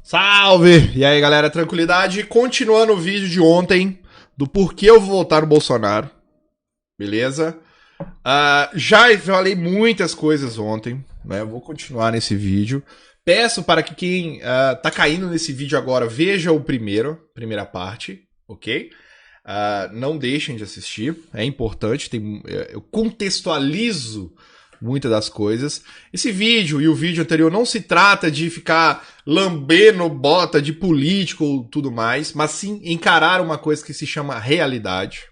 Salve! E aí, galera, tranquilidade? Continuando o vídeo de ontem do porquê eu vou votar no Bolsonaro, beleza? Já falei muitas coisas ontem, né? Eu vou continuar nesse vídeo. Peço para que quem tá caindo nesse vídeo agora veja o primeira parte, ok? Não deixem de assistir, é importante, eu contextualizo muitas das coisas. Esse vídeo e o vídeo anterior não se trata de ficar lambendo bota de político ou tudo mais, mas sim encarar uma coisa que se chama realidade,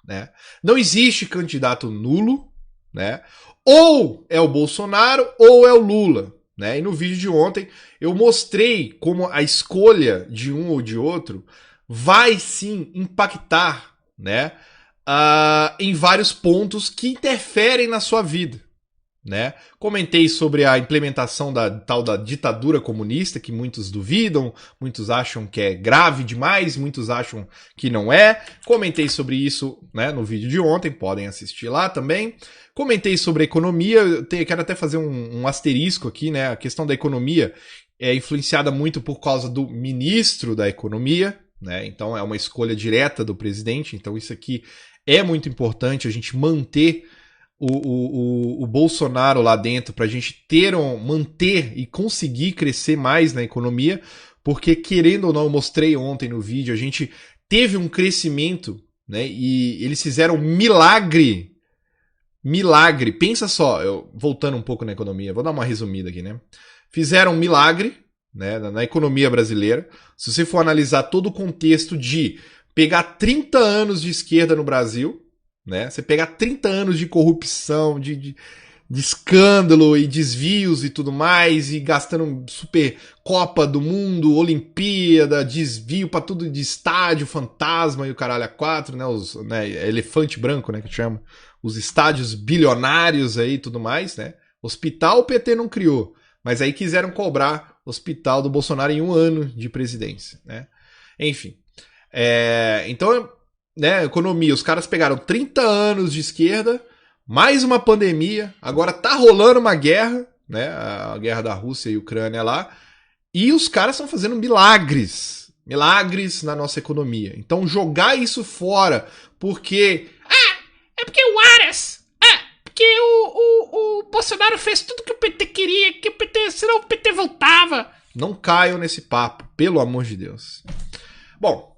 né? Não existe candidato nulo, né? Ou é o Bolsonaro ou é o Lula, né? E no vídeo de ontem eu mostrei como a escolha de um ou de outro vai sim impactar, né? Em vários pontos que interferem na sua vida, né? Comentei sobre a implementação da tal da ditadura comunista, que muitos duvidam, muitos acham que é grave demais, muitos acham que não é. Comentei sobre isso, né, no vídeo de ontem, podem assistir lá também. Comentei sobre a economia, quero até fazer um asterisco aqui, né? A questão da economia é influenciada muito por causa do ministro da economia, né? Então é uma escolha direta do presidente, então isso aqui é muito importante, a gente manter o Bolsonaro lá dentro para a gente manter e conseguir crescer mais na economia, porque querendo ou não, eu mostrei ontem no vídeo, a gente teve um crescimento, né? E eles fizeram milagre, pensa só, voltando um pouco na economia, vou dar uma resumida aqui, né? Fizeram um milagre, né, na economia brasileira. Se você for analisar todo o contexto de pegar 30 anos de esquerda no Brasil, né? Você pegar 30 anos de corrupção, de escândalo e desvios e tudo mais, e gastando super Copa do Mundo, Olimpíada, desvio pra tudo de estádio, fantasma e o caralho a quatro, né? Elefante branco, né? Que chama. Os estádios bilionários aí e tudo mais, né? Hospital o PT não criou, mas aí quiseram cobrar hospital do Bolsonaro em 1 ano de presidência, né? Enfim. Então, né, economia, os caras pegaram 30 anos de esquerda, mais uma pandemia, agora tá rolando uma guerra, né, a guerra da Rússia e Ucrânia lá, e os caras estão fazendo milagres na nossa economia. Então jogar isso fora, porque... é porque o Aras, porque o Bolsonaro fez tudo que o PT queria, que o PT, senão o PT voltava. Não caiam nesse papo, pelo amor de Deus. Bom,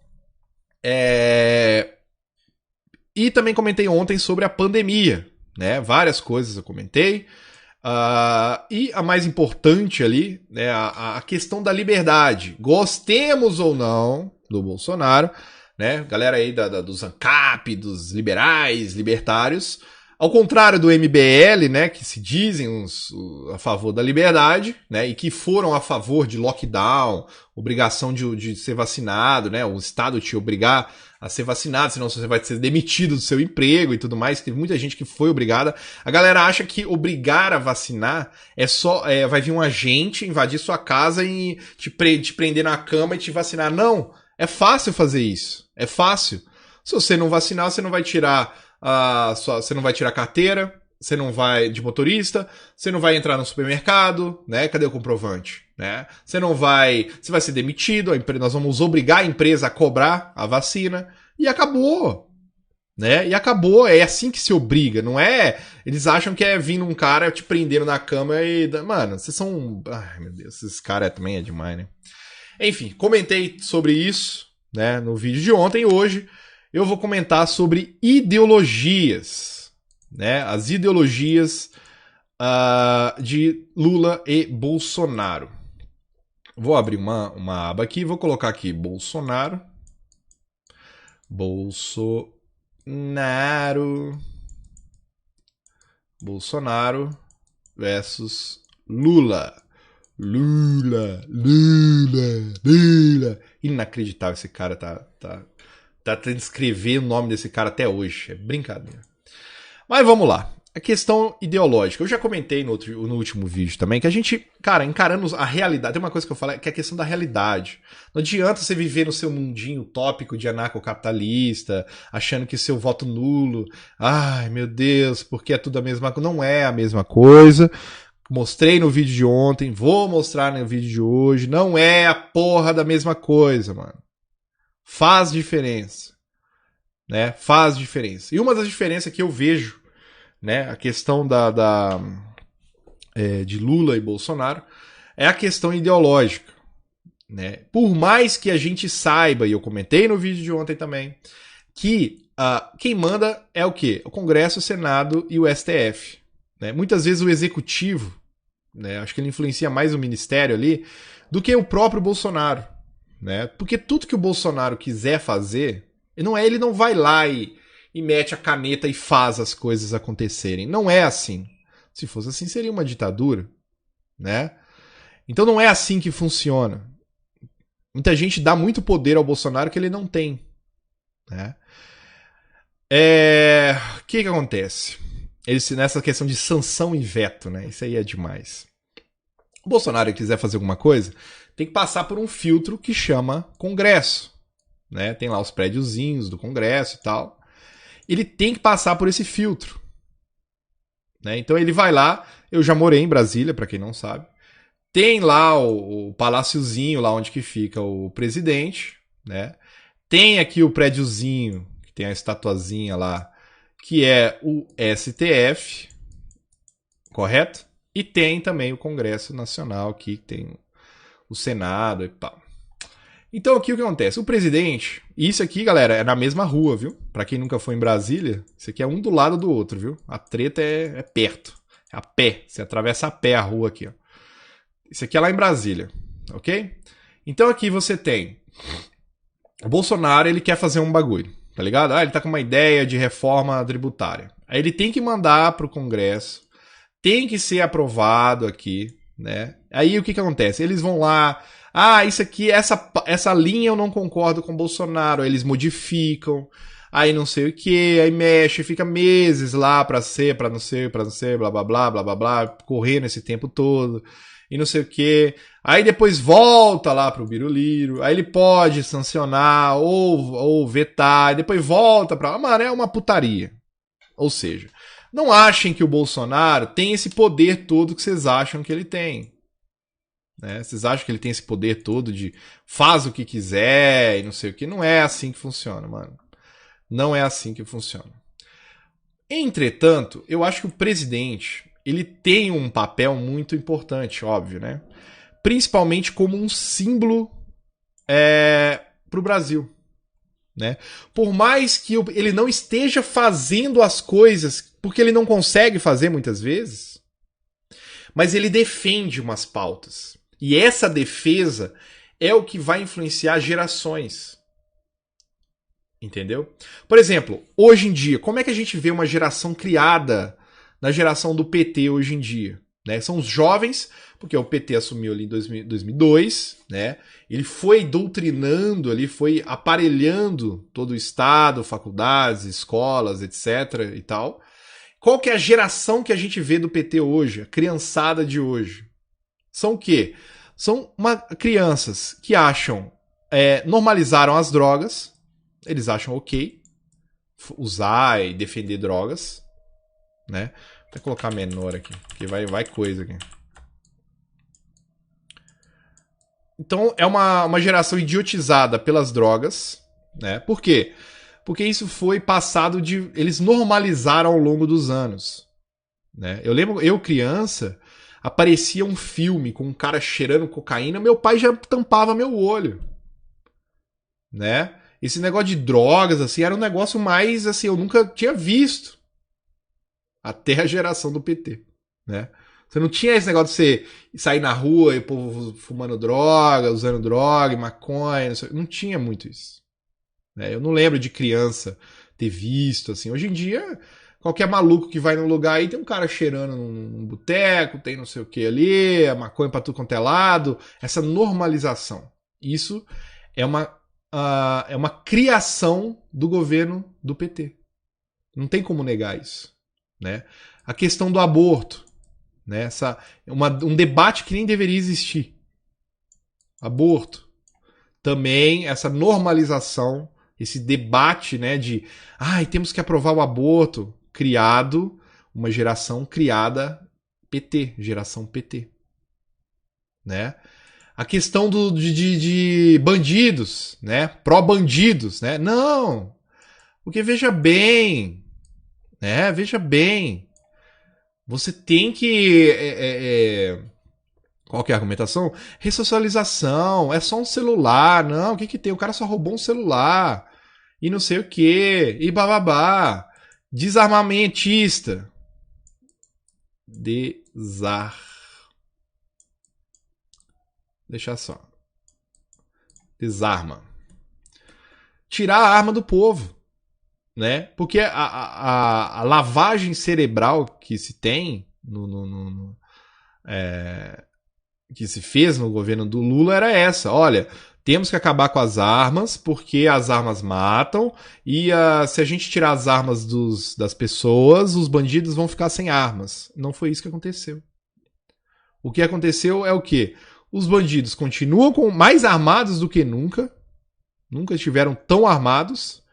e também comentei ontem sobre a pandemia, né? Várias coisas eu comentei. E a mais importante ali, né, a questão da liberdade. Gostemos ou não do Bolsonaro, né? Galera aí dos ANCAP, dos liberais, libertários. Ao contrário do MBL, né, que se dizem a favor da liberdade, né, e que foram a favor de lockdown, obrigação de ser vacinado, né, o Estado te obrigar a ser vacinado, senão você vai ser demitido do seu emprego e tudo mais. Teve muita gente que foi obrigada. A galera acha que obrigar a vacinar vai vir um agente invadir sua casa e te prender na cama e te vacinar. Não, é fácil fazer isso. É fácil. Se você não vacinar, você não vai tirar você não vai tirar carteira, você não vai de motorista, você não vai entrar no supermercado, né? Cadê o comprovante, né? Você vai ser demitido, nós vamos obrigar a empresa a cobrar a vacina e acabou, né? E acabou, é assim que se obriga, não é? Eles acham que é vindo um cara te prendendo na cama e, mano, vocês são, ai meu Deus, esses caras também é demais, né? Enfim, comentei sobre isso, né, no vídeo de ontem e hoje eu vou comentar sobre ideologias, né? As ideologias de Lula e Bolsonaro. Vou abrir uma aba aqui, vou colocar aqui Bolsonaro versus Lula. Inacreditável, esse cara tá tentando escrever o nome desse cara até hoje. É brincadeira. Mas vamos lá. A questão ideológica. Eu já comentei no último vídeo também que a gente, cara, encarando a realidade. Tem uma coisa que eu falei que é a questão da realidade. Não adianta você viver no seu mundinho utópico de anarcocapitalista, achando que seu voto nulo. Ai, meu Deus, porque é tudo a mesma coisa. Não é a mesma coisa. Mostrei no vídeo de ontem, vou mostrar no vídeo de hoje. Não é a porra da mesma coisa, mano. Faz diferença. Né? Faz diferença. E uma das diferenças que eu vejo, né, a questão de Lula e Bolsonaro, é a questão ideológica. Né? Por mais que a gente saiba, e eu comentei no vídeo de ontem também, que quem manda é o quê? O Congresso, o Senado e o STF. Né? Muitas vezes o Executivo, né, acho que ele influencia mais o Ministério ali, do que o próprio Bolsonaro. Né? Porque tudo que o Bolsonaro quiser fazer, ele não vai lá e mete a caneta e faz as coisas acontecerem. Não é assim. Se fosse assim, seria uma ditadura. Né? Então não é assim que funciona. Muita gente dá muito poder ao Bolsonaro que ele não tem. Né? O que acontece? Nessa questão de sanção e veto, né? Isso aí é demais. O Bolsonaro que quiser fazer alguma coisa, tem que passar por um filtro que chama Congresso. Né? Tem lá os prédiozinhos do Congresso e tal. Ele tem que passar por esse filtro. Né? Então ele vai lá, eu já morei em Brasília, para quem não sabe. Tem lá o paláciozinho, lá onde que fica o presidente. Né? Tem aqui o prédiozinho, que tem a estatuazinha lá, que é o STF, correto? E tem também o Congresso Nacional aqui, que tem o Senado e tal. Então aqui o que acontece? O presidente, isso aqui, galera, é na mesma rua, viu? Pra quem nunca foi em Brasília, isso aqui é um do lado do outro, viu? A treta é perto, é a pé, você atravessa a pé a rua aqui, ó. Isso aqui é lá em Brasília, ok? Então aqui você tem o Bolsonaro, ele quer fazer um bagulho. Tá ligado? Ele tá com uma ideia de reforma tributária. Aí ele tem que mandar pro Congresso, tem que ser aprovado aqui, né? Aí o que acontece? Eles vão lá, isso aqui, essa linha eu não concordo com o Bolsonaro, aí eles modificam, aí não sei o que, aí mexe, fica meses lá pra não ser, blá blá blá, blá blá blá, correndo esse tempo todo, e não sei o que. Aí depois volta lá pro Biruliro, aí ele pode sancionar ou vetar, e depois volta pra... Mano, é uma putaria. Ou seja, não achem que o Bolsonaro tem esse poder todo que vocês acham que ele tem. Né? Vocês acham que ele tem esse poder todo de faz o que quiser e não sei o que. Não é assim que funciona, mano. Não é assim que funciona. Entretanto, eu acho que o presidente, ele tem um papel muito importante, óbvio, né? Principalmente como um símbolo para o Brasil. Né? Por mais que ele não esteja fazendo as coisas, porque ele não consegue fazer muitas vezes, mas ele defende umas pautas. E essa defesa é o que vai influenciar gerações. Entendeu? Por exemplo, hoje em dia, como é que a gente vê uma geração criada na geração do PT hoje em dia? Né? São os jovens, porque o PT assumiu ali em 2002, né? Ele foi doutrinando ali, foi aparelhando todo o Estado, faculdades, escolas, etc. e tal. Qual que é a geração que a gente vê do PT hoje? A criançada de hoje. São o quê? São crianças que acham, normalizaram as drogas, eles acham ok usar e defender drogas, né? Vou até colocar menor aqui, porque vai coisa aqui. Então é uma geração idiotizada pelas drogas, né? Por quê? Porque isso foi passado eles normalizaram ao longo dos anos, né? Eu lembro, eu criança, aparecia um filme com um cara cheirando cocaína, meu pai já tampava meu olho, né? Esse negócio de drogas, assim, era um negócio mais, assim, eu nunca tinha visto. Até a geração do PT, né? Você não tinha esse negócio de você sair na rua e o povo fumando droga, usando droga, maconha, não tinha muito isso. Né? Eu não lembro de criança ter visto, assim. Hoje em dia, qualquer maluco que vai num lugar aí, tem um cara cheirando num boteco, tem não sei o que ali, a maconha pra tudo quanto é lado. Essa normalização. Isso é uma criação do governo do PT. Não tem como negar isso. Né? A questão do aborto. Né? Um debate que nem deveria existir. Aborto. Também essa normalização, esse debate, né, de temos que aprovar o aborto, uma geração criada PT, geração PT. Né? A questão de bandidos, né? Pró-bandidos, né? Não! Porque veja bem, né? Veja bem. Você tem que... Qual que é a argumentação? Ressocialização, é só um celular. Não, o que tem? O cara só roubou um celular. E não sei o que. E bababá. Desarmamentista. Deixa só. Desarma. Tirar a arma do povo. Né? Porque a lavagem cerebral que se tem que se fez no governo do Lula era essa. Olha, temos que acabar com as armas, porque as armas matam, e se a gente tirar as armas das pessoas, os bandidos vão ficar sem armas. Não foi isso que aconteceu. O que aconteceu é o quê? Os bandidos continuam mais armados do que nunca. Nunca estiveram tão armados.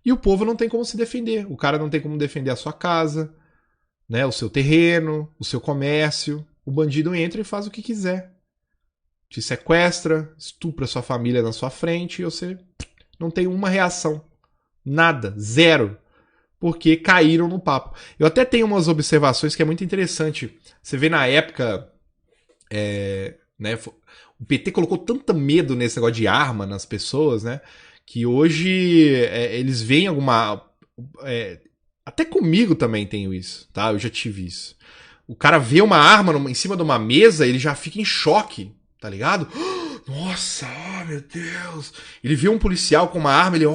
E o povo não tem como se defender. O cara não tem como defender a sua casa, né, o seu terreno, o seu comércio. O bandido entra e faz o que quiser. Te sequestra, estupra sua família na sua frente e você não tem uma reação. Nada. Zero. Porque caíram no papo. Eu até tenho umas observações que é muito interessante. Você vê na época... né, o PT colocou tanto medo nesse negócio de arma nas pessoas, né? Que hoje eles veem alguma... até comigo também tenho isso, tá? Eu já tive isso. O cara vê uma arma em cima de uma mesa, ele já fica em choque, tá ligado? Nossa, oh, meu Deus. Ele vê um policial com uma arma, ele,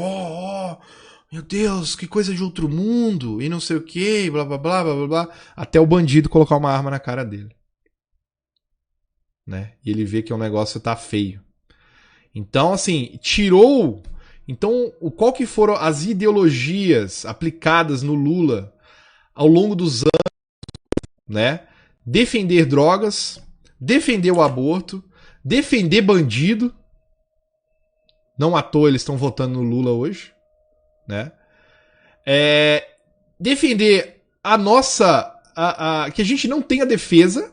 meu Deus, que coisa de outro mundo, e não sei o que, blá, blá, blá, blá, blá, blá, até o bandido colocar uma arma na cara dele. Né? E ele vê que o negócio tá feio. Então, assim, tirou... Então, qual que foram as ideologias aplicadas no Lula ao longo dos anos, né? Defender drogas, defender o aborto, defender bandido. Não à toa eles estão votando no Lula hoje, né? Defender a nossa... que a gente não tenha defesa,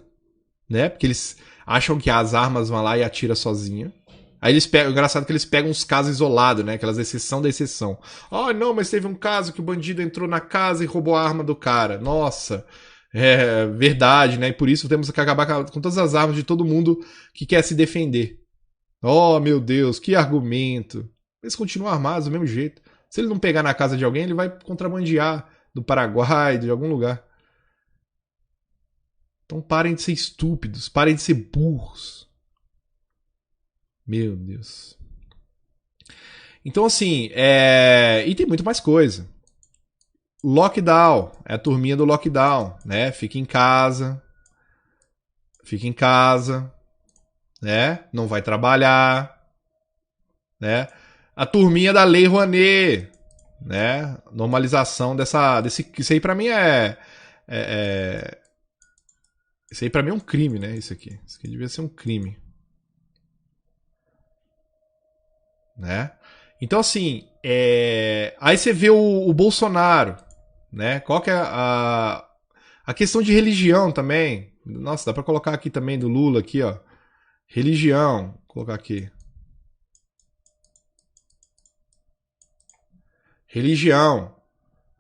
né? Porque eles acham que as armas vão lá e atiram sozinha. Aí eles pegam, engraçado que eles pegam uns casos isolados, né? Aquelas exceção da exceção. Não, mas teve um caso que o bandido entrou na casa e roubou a arma do cara. Nossa, é verdade, né? E por isso temos que acabar com todas as armas de todo mundo que quer se defender. Oh, meu Deus, que argumento. Eles continuam armados do mesmo jeito. Se ele não pegar na casa de alguém, ele vai contrabandear do Paraguai, de algum lugar. Então parem de ser estúpidos, parem de ser burros. Meu Deus. Então, assim, e tem muito mais coisa. Lockdown, é a turminha do lockdown, né? Fica em casa, né? Não vai trabalhar, né? A turminha da Lei Rouanet, né? Normalização isso aí pra mim isso aí pra mim é um crime, né? Isso aqui devia ser um crime. Né? Então, assim, aí você vê o Bolsonaro, né? Qual que é a questão de religião também? Nossa, dá pra colocar aqui também do Lula, aqui, ó. Religião, vou colocar aqui. Religião,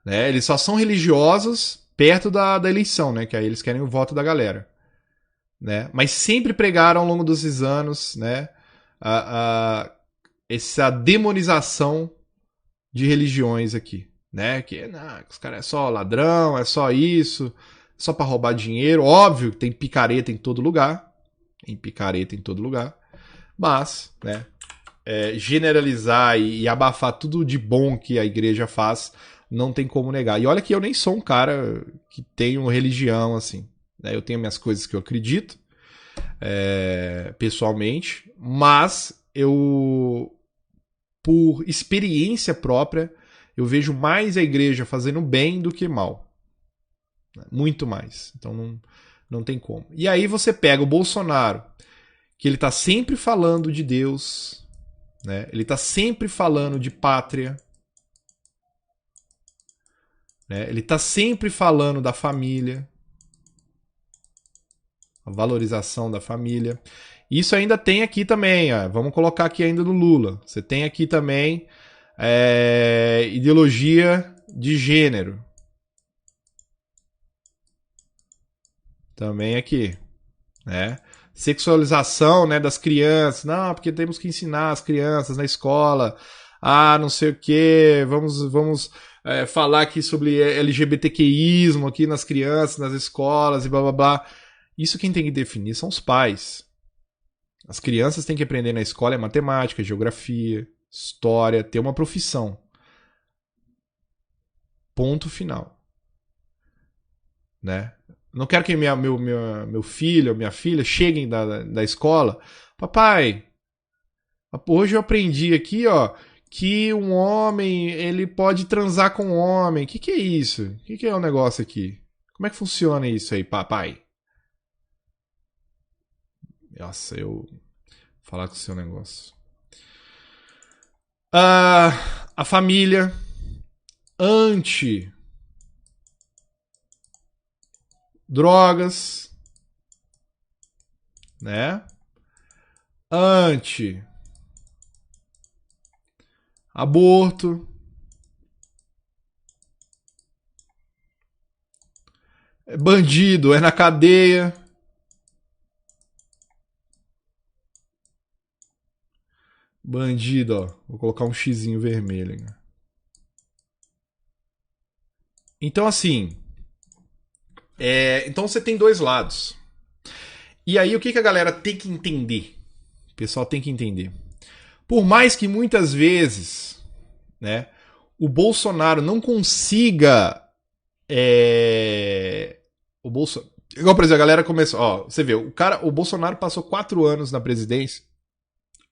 né? Eles só são religiosos perto da eleição, né? Que aí eles querem o voto da galera, né? Mas sempre pregaram ao longo desses anos, né? Essa demonização de religiões aqui, né? Que os caras é só ladrão, é só isso, só para roubar dinheiro. Óbvio que tem picareta em todo lugar, mas, né? Generalizar e abafar tudo de bom que a igreja faz, não tem como negar. E olha que eu nem sou um cara que tenho religião assim, né? Eu tenho minhas coisas que eu acredito, pessoalmente, mas por experiência própria, eu vejo mais a igreja fazendo bem do que mal. Muito mais. Então não tem como. E aí você pega o Bolsonaro, que ele está sempre falando de Deus, né? Ele está sempre falando de pátria, né? Ele está sempre falando da família. a valorização da família. Isso ainda tem aqui também, ó, vamos colocar aqui ainda no Lula. Você tem aqui também ideologia de gênero. Também aqui, né? Sexualização, né, das crianças. Não, porque temos que ensinar as crianças na escola. Ah, não sei o quê. Vamos falar aqui sobre LGBTQIsmo aqui nas crianças, nas escolas e blá blá blá. Isso quem tem que definir são os pais. As crianças têm que aprender na escola matemática, geografia, história, ter uma profissão. Ponto final. Né? Não quero que meu filho ou minha filha cheguem da escola. Papai, hoje eu aprendi aqui, ó, que um homem ele pode transar com um homem. O que é isso? O que é o negócio aqui? Como é que funciona isso aí, papai? Nossa, eu vou falar com o seu negócio. A família anti-drogas, né? Anti-aborto. Bandido é na cadeia. Bandido, ó. Vou colocar um xizinho vermelho. Então, assim. Então você tem dois lados. E aí, o que a galera tem que entender? O pessoal tem que entender. Por mais que muitas vezes, né, o Bolsonaro não consiga. O Bolsonaro. Igual, por exemplo, a galera começou. Ó, você vê, o Bolsonaro passou 4 anos na presidência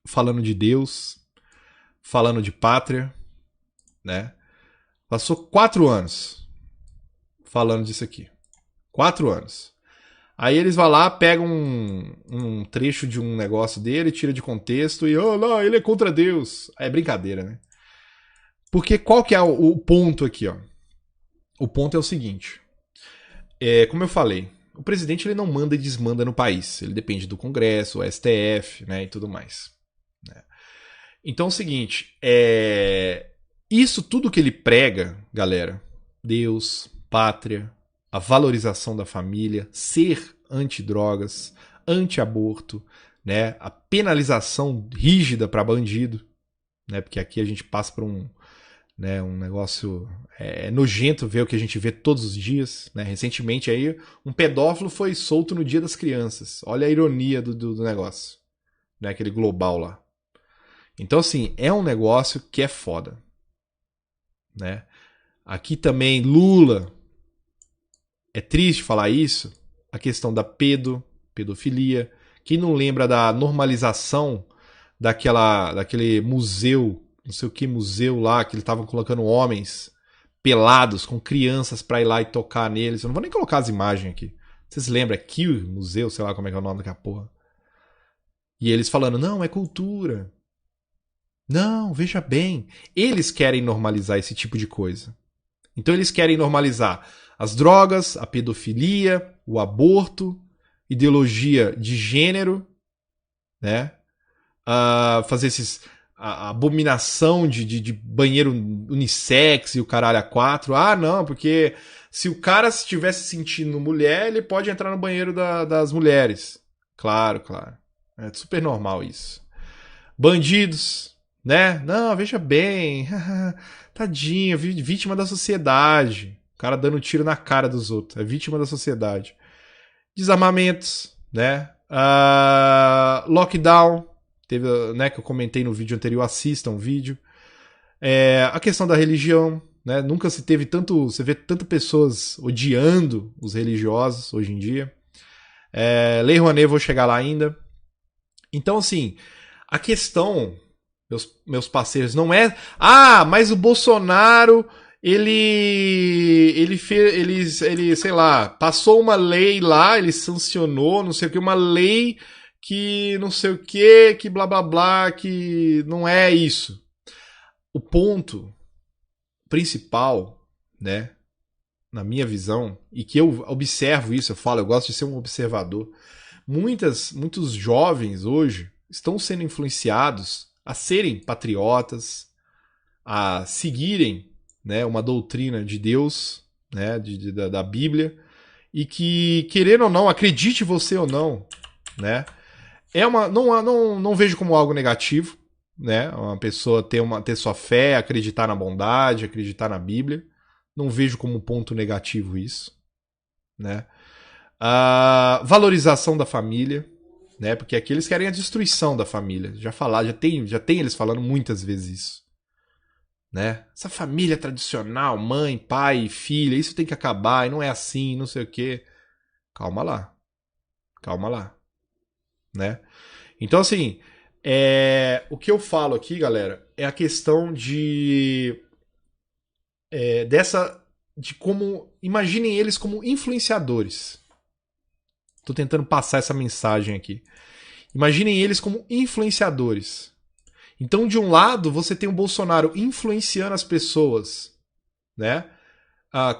falando de Deus, falando de pátria, né? Passou 4 anos falando disso aqui. 4 anos. Aí eles vão lá, pegam um trecho de um negócio dele, tira de contexto e, lá, ele é contra Deus. É brincadeira, né? Porque qual que é o ponto aqui, ó? O ponto é o seguinte. Como eu falei, o presidente ele não manda e desmanda no país. Ele depende do Congresso, o STF, né, e tudo mais. Né? Então é o seguinte, isso tudo que ele prega, galera, Deus, pátria, a valorização da família, ser anti-drogas, anti-aborto, né, a penalização rígida para bandido, né, porque aqui a gente passa por um negócio nojento ver o que a gente vê todos os dias. Né? Recentemente aí, um pedófilo foi solto no Dia das Crianças. Olha a ironia do negócio. Né? Aquele global lá. Então, assim, é um negócio que é foda. Né? Aqui também, Lula. É triste falar isso. A questão da pedofilia. Quem não lembra da normalização daquele museu, não sei o que museu lá, que eles estavam colocando homens pelados com crianças pra ir lá e tocar neles. Eu não vou nem colocar as imagens aqui. Vocês lembram? Aqui o museu, sei lá como é que é o nome daquela porra. E eles falando, não, é cultura. Não, veja bem. Eles querem normalizar esse tipo de coisa. Então eles querem normalizar as drogas, a pedofilia, o aborto, ideologia de gênero, né? Fazer a abominação de banheiro unissex e o caralho a 4. Ah, não, porque se o cara estivesse sentindo mulher, ele pode entrar no banheiro das mulheres. Claro, claro. É super normal isso. Bandidos, né? Não, veja bem. Tadinho, vítima da sociedade. O cara dando tiro na cara dos outros. É vítima da sociedade. Desarmamentos, né? Lockdown. Teve, né, que eu comentei no vídeo anterior, assistam o vídeo. A questão da religião, né? Nunca se teve tanto. Você vê tantas pessoas odiando os religiosos hoje em dia. Lei Rouanet, vou chegar lá ainda. Então, assim, a questão, meus parceiros, não é. Ah, mas o Bolsonaro. Ele, sei lá, passou uma lei lá, ele sancionou, não sei o que, uma lei que não sei o que blá blá blá, que não é isso. O ponto principal, né, na minha visão, e que eu observo isso, eu gosto de ser um observador, Muitos jovens hoje estão sendo influenciados a serem patriotas, a seguirem, né, uma doutrina de Deus, né, da Bíblia, e que, querendo ou não, acredite você ou não, né, não vejo como algo negativo, né, uma pessoa ter sua fé, acreditar na bondade, acreditar na Bíblia, não vejo como ponto negativo isso, né. A valorização da família, né, porque aqui eles querem a destruição da família, já tem eles falando muitas vezes isso, né, essa família tradicional, mãe, pai, filha, isso tem que acabar, e não é assim, não sei o quê. Calma lá, né? Então, assim, o que eu falo aqui, galera, é a questão de como, imaginem eles como influenciadores. Tô tentando passar essa mensagem aqui. Imaginem eles como influenciadores. Então, de um lado, você tem o Bolsonaro influenciando as pessoas, né?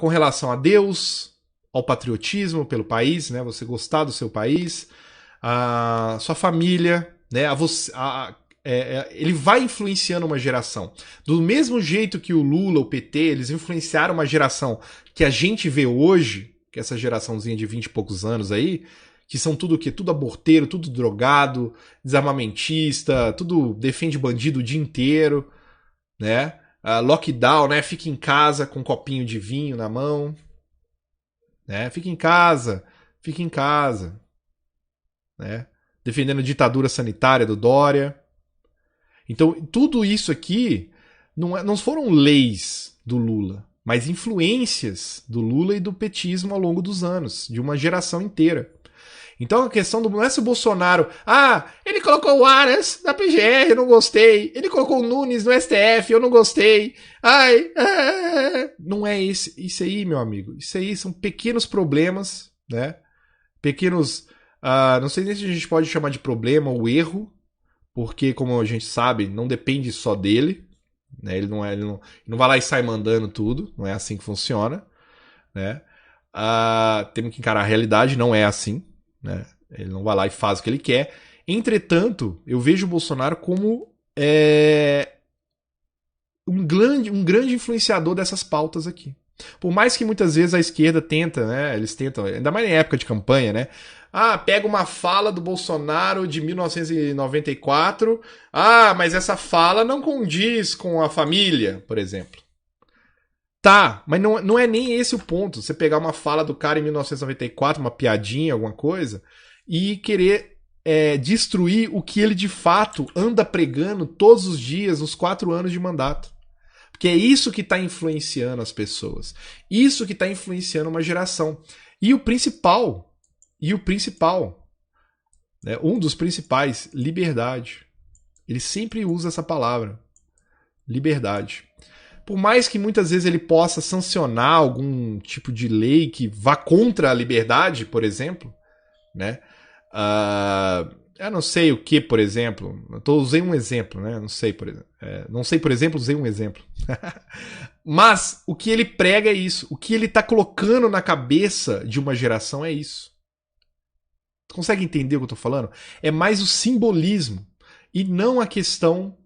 Com relação a Deus, ao patriotismo pelo país, né? Você gostar do seu país, a sua família, né? Ele vai influenciando uma geração. Do mesmo jeito que o Lula, o PT, eles influenciaram uma geração que a gente vê hoje, que é essa geraçãozinha de 20 e poucos anos aí, que são tudo o quê? Tudo aborteiro, tudo drogado, desarmamentista, tudo defende bandido o dia inteiro, né? Lockdown, né? Fica em casa com um copinho de vinho na mão, né? Fica em casa, né? Defendendo a ditadura sanitária do Dória. Então, tudo isso aqui não foram leis do Lula, mas influências do Lula e do petismo ao longo dos anos, de uma geração inteira. Então a questão não é se o Bolsonaro... ele colocou o Aras na PGR, eu não gostei. Ele colocou o Nunes no STF, eu não gostei. Não é isso aí, meu amigo. Isso aí são pequenos problemas, né? Pequenos... não sei nem se a gente pode chamar de problema ou erro, porque, como a gente sabe, não depende só dele. Né? Ele não vai lá e sai mandando tudo. Não é assim que funciona. Né? Temos que encarar a realidade, não é assim. Né? Ele não vai lá e faz o que ele quer. Entretanto, eu vejo o Bolsonaro como um grande influenciador dessas pautas aqui. Por mais que muitas vezes a esquerda tenta, né? Eles tentam, ainda mais em época de campanha, né? Pega uma fala do Bolsonaro de 1994. Mas essa fala não condiz com a família, por exemplo. Tá, mas não é nem esse o ponto. Você pegar uma fala do cara em 1994, uma piadinha, alguma coisa, e querer destruir o que ele de fato anda pregando todos os dias nos 4 anos de mandato. Porque é isso que está influenciando as pessoas. Isso que está influenciando uma geração. E o principal, né, um dos principais, liberdade. Ele sempre usa essa palavra. Liberdade. Por mais que muitas vezes ele possa sancionar algum tipo de lei que vá contra a liberdade, por exemplo, né? Eu não sei o que, por exemplo. Usei um exemplo, né? Não sei, por exemplo, usei um exemplo. Mas o que ele prega é isso. O que ele está colocando na cabeça de uma geração é isso. Tu consegue entender o que eu estou falando? É mais o simbolismo e não a questão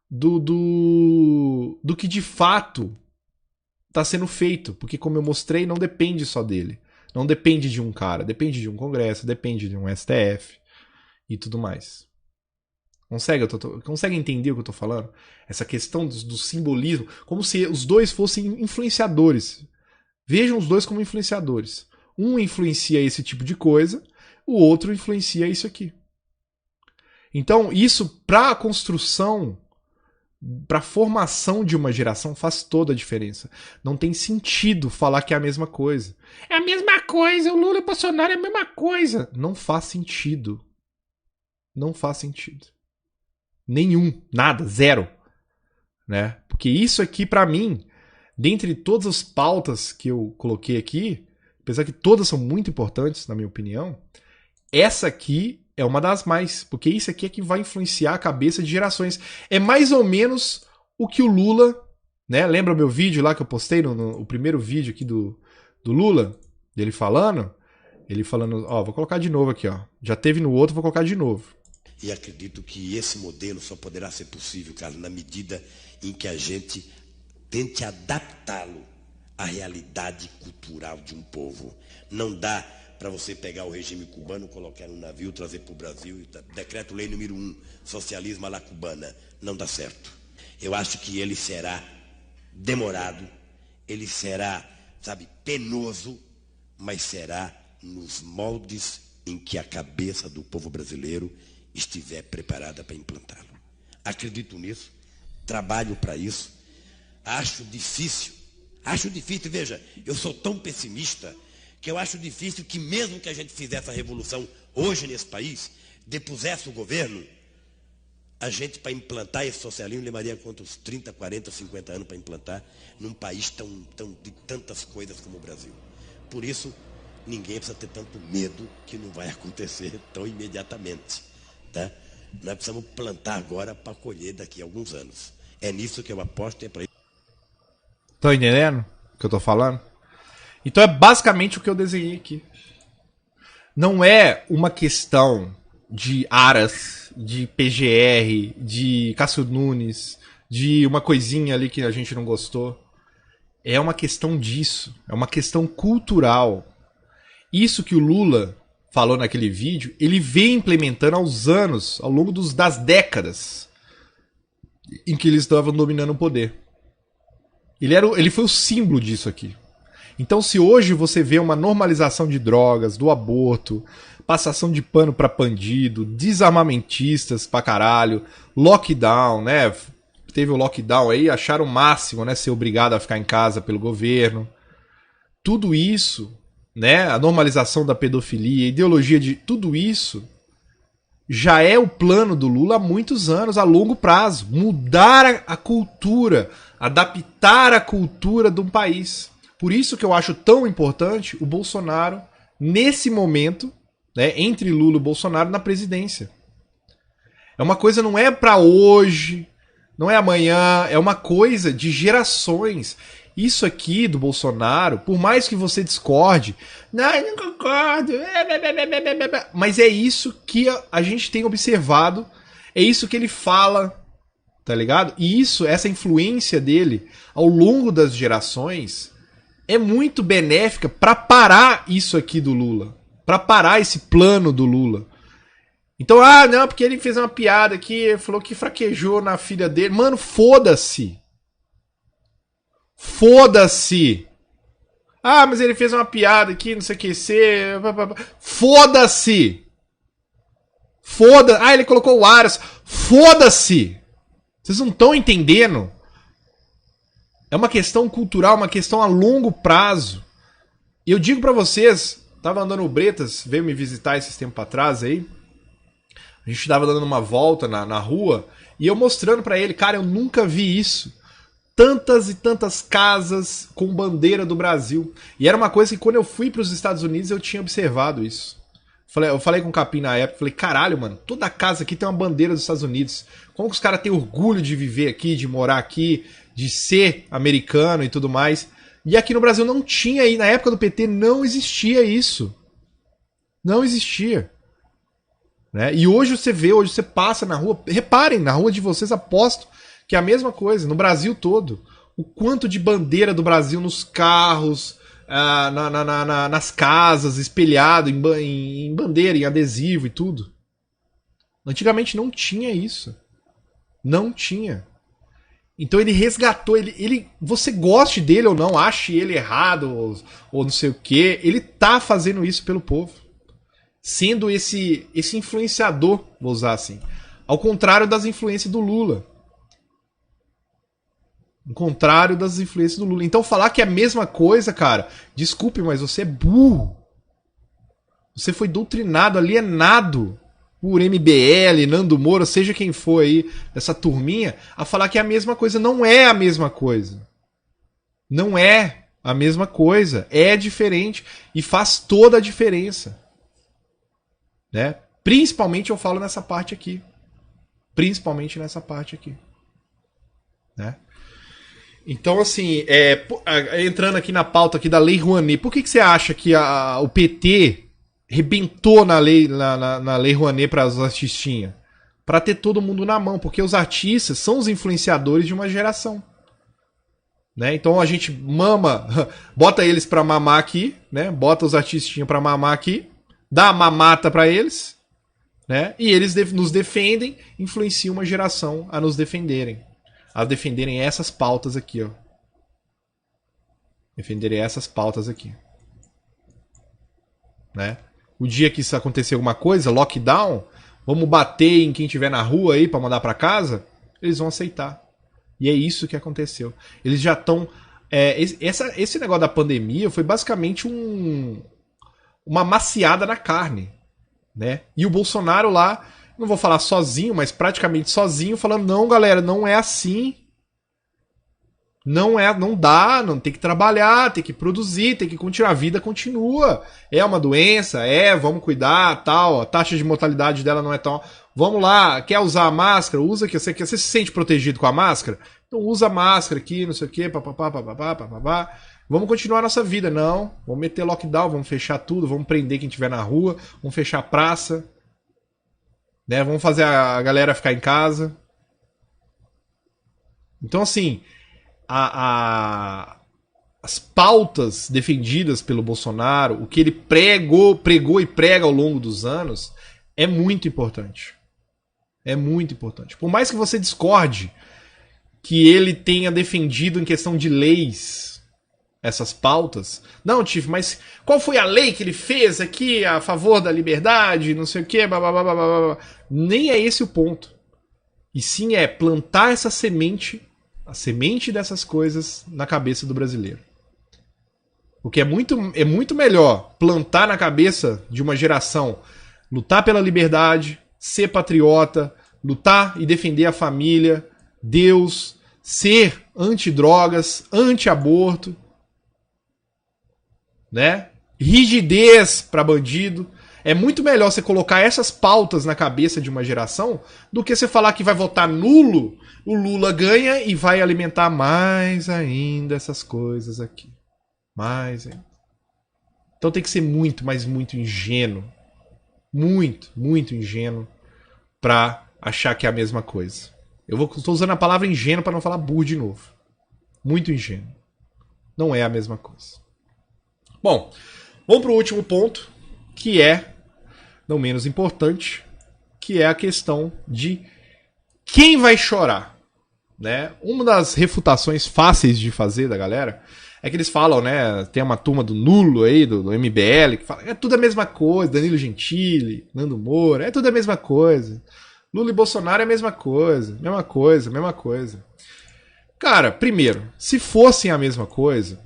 do que de fato está sendo feito. Porque, como eu mostrei, não depende só dele. Não depende de um cara. Depende de um Congresso, depende de um STF e tudo mais. Consegue entender o que eu estou falando? Essa questão do simbolismo, como se os dois fossem influenciadores. Vejam os dois como influenciadores. Um influencia esse tipo de coisa, o outro influencia isso aqui. Então, isso para a construção, para a formação de uma geração faz toda a diferença. Não tem sentido falar que é a mesma coisa. É a mesma coisa, o Lula e o Bolsonaro é a mesma coisa. Não faz sentido. Não faz sentido. Nenhum, nada, zero. Né? Porque isso aqui, para mim, dentre todas as pautas que eu coloquei aqui, apesar que todas são muito importantes, na minha opinião, essa aqui é uma das mais, porque isso aqui é que vai influenciar a cabeça de gerações. É mais ou menos o que o Lula, né? Lembra o meu vídeo lá que eu postei, o primeiro vídeo aqui do Lula, dele falando? Ele falando, ó, vou colocar de novo aqui, ó. Já teve no outro, vou colocar de novo. E acredito que esse modelo só poderá ser possível, Carlos, na medida em que a gente tente adaptá-lo à realidade cultural de um povo. Não dá para você pegar o regime cubano, colocar num navio, trazer para o Brasil, decreto-lei número 1, socialismo à la cubana. Não dá certo. Eu acho que ele será demorado, ele será, sabe, penoso, mas será nos moldes em que a cabeça do povo brasileiro estiver preparada para implantá-lo. Acredito nisso, trabalho para isso, acho difícil, veja, eu sou tão pessimista que eu acho difícil que mesmo que a gente fizesse a revolução hoje nesse país, depusesse o governo, a gente, para implantar esse socialismo, levaria quantos 30, 40, 50 anos para implantar num país de tantas coisas como o Brasil. Por isso, ninguém precisa ter tanto medo que não vai acontecer tão imediatamente. Tá? Nós precisamos plantar agora para colher daqui a alguns anos. É nisso que eu aposto, é para isso. Estão entendendo o que eu tô falando? Então é basicamente o que eu desenhei aqui. Não é uma questão de Aras, de PGR, de Cássio Nunes, de uma coisinha ali que a gente não gostou. É uma questão disso. É uma questão cultural. Isso que o Lula falou naquele vídeo, ele vem implementando aos anos, ao longo das décadas em que eles estavam dominando o poder. Ele foi o símbolo disso aqui. Então, se hoje você vê uma normalização de drogas, do aborto, passação de pano pra bandido, desarmamentistas pra caralho, lockdown, né? Teve o lockdown aí, acharam o máximo, né? Ser obrigado a ficar em casa pelo governo. Tudo isso, né? A normalização da pedofilia, a ideologia de tudo isso, já é o plano do Lula há muitos anos, a longo prazo. Mudar a cultura, adaptar a cultura de um país. Por isso que eu acho tão importante o Bolsonaro, nesse momento, né, entre Lula e Bolsonaro, na presidência. É uma coisa, não é para hoje, não é amanhã, é uma coisa de gerações. Isso aqui do Bolsonaro, por mais que você discorde, não, eu não concordo, mas é isso que a gente tem observado, é isso que ele fala, tá ligado? E isso, essa influência dele ao longo das gerações é muito benéfica para parar isso aqui do Lula, para parar esse plano do Lula. Então, não, porque ele fez uma piada aqui, falou que fraquejou na filha dele. Mano, foda-se. Foda-se. Mas ele fez uma piada aqui, não sei o que ser. Foda-se. Foda-se. Ele colocou o Aras. Foda-se. Vocês não estão entendendo? É uma questão cultural, uma questão a longo prazo. E eu digo pra vocês, tava andando o Bretas, veio me visitar esses tempos atrás aí. A gente tava dando uma volta na rua e eu mostrando pra ele, cara, eu nunca vi isso. Tantas e tantas casas com bandeira do Brasil. E era uma coisa que quando eu fui pros Estados Unidos eu tinha observado isso. Eu falei com o Capim na época, falei, caralho, mano, toda casa aqui tem uma bandeira dos Estados Unidos. Como que os caras têm orgulho de viver aqui, de morar aqui, de ser americano e tudo mais. E aqui no Brasil não tinha, aí na época do PT não existia isso. Não existia. Né? E hoje você vê, hoje você passa na rua, reparem, na rua de vocês, aposto que é a mesma coisa, no Brasil todo. O quanto de bandeira do Brasil nos carros, nas casas, espelhado em bandeira, em adesivo e tudo. Antigamente não tinha isso. Não tinha. Então ele resgatou, você goste dele ou não, ache ele errado ou não sei o que, ele tá fazendo isso pelo povo. Sendo esse influenciador, vou usar assim. Ao contrário das influências do Lula. Ao contrário das influências do Lula. Então falar que é a mesma coisa, cara, desculpe, mas você é burro. Você foi doutrinado, alienado por MBL, Nando Moura, seja quem for aí, essa turminha, a falar que é a mesma coisa. Não é a mesma coisa. Não é a mesma coisa. É diferente e faz toda a diferença. Né? Principalmente eu falo nessa parte aqui. Principalmente nessa parte aqui. Né? Então, assim, entrando aqui na pauta aqui da Lei Rouanet, por que você acha que o PT rebentou na lei Rouanet para os artistinhas? Para ter todo mundo na mão, porque os artistas são os influenciadores de uma geração. Né? Então a gente bota eles para mamar aqui, né? Bota os artistinhas para mamar aqui, dá a mamata para eles, né? E eles nos defendem, influenciam uma geração a nos defenderem. A defenderem essas pautas aqui, ó. Defenderem essas pautas aqui. Né? O dia que isso acontecer alguma coisa, lockdown, vamos bater em quem estiver na rua aí para mandar para casa, eles vão aceitar. E é isso que aconteceu. Eles já estão... esse negócio da pandemia foi basicamente uma maciada na carne. Né? E o Bolsonaro lá, não vou falar sozinho, mas praticamente sozinho, falando, não, galera, não é assim. Não dá, não tem que trabalhar, tem que produzir, tem que continuar, a vida continua. É uma doença, vamos cuidar, tal, a taxa de mortalidade dela não é tão... Vamos lá, quer usar a máscara? Usa que você se sente protegido com a máscara? Então usa a máscara aqui, não sei o quê, papapá. Vamos continuar a nossa vida, não. Vamos meter lockdown, vamos fechar tudo, vamos prender quem estiver na rua, vamos fechar a praça, né? Vamos fazer a galera ficar em casa. Então, assim, as pautas defendidas pelo Bolsonaro, o que ele pregou e prega ao longo dos anos, é muito importante. É muito importante. Por mais que você discorde que ele tenha defendido em questão de leis essas pautas. Não, Tiff, mas qual foi a lei que ele fez aqui a favor da liberdade, não sei o quê, blá. Nem é esse o ponto. E sim é plantar essa semente, a semente dessas coisas na cabeça do brasileiro. Porque é muito melhor plantar na cabeça de uma geração lutar pela liberdade, ser patriota, lutar e defender a família, Deus, ser anti-drogas, anti-aborto, né? Rigidez para bandido. É muito melhor você colocar essas pautas na cabeça de uma geração do que você falar que vai votar nulo, o Lula ganha e vai alimentar mais ainda essas coisas aqui. Mais ainda. Então tem que ser muito, mas muito ingênuo. Muito ingênuo pra achar que é a mesma coisa. Estou usando a palavra ingênuo para não falar burro de novo. Muito ingênuo. Não é a mesma coisa. Bom, vamos para o último ponto, que é, não menos importante, que é a questão de quem vai chorar. Né? Uma das refutações fáceis de fazer da galera é que eles falam, né? Tem uma turma do Nulo aí, do MBL, que fala é tudo a mesma coisa, Danilo Gentili, Nando Moura, é tudo a mesma coisa. Lula e Bolsonaro é a mesma coisa. Cara, primeiro, se fossem a mesma coisa,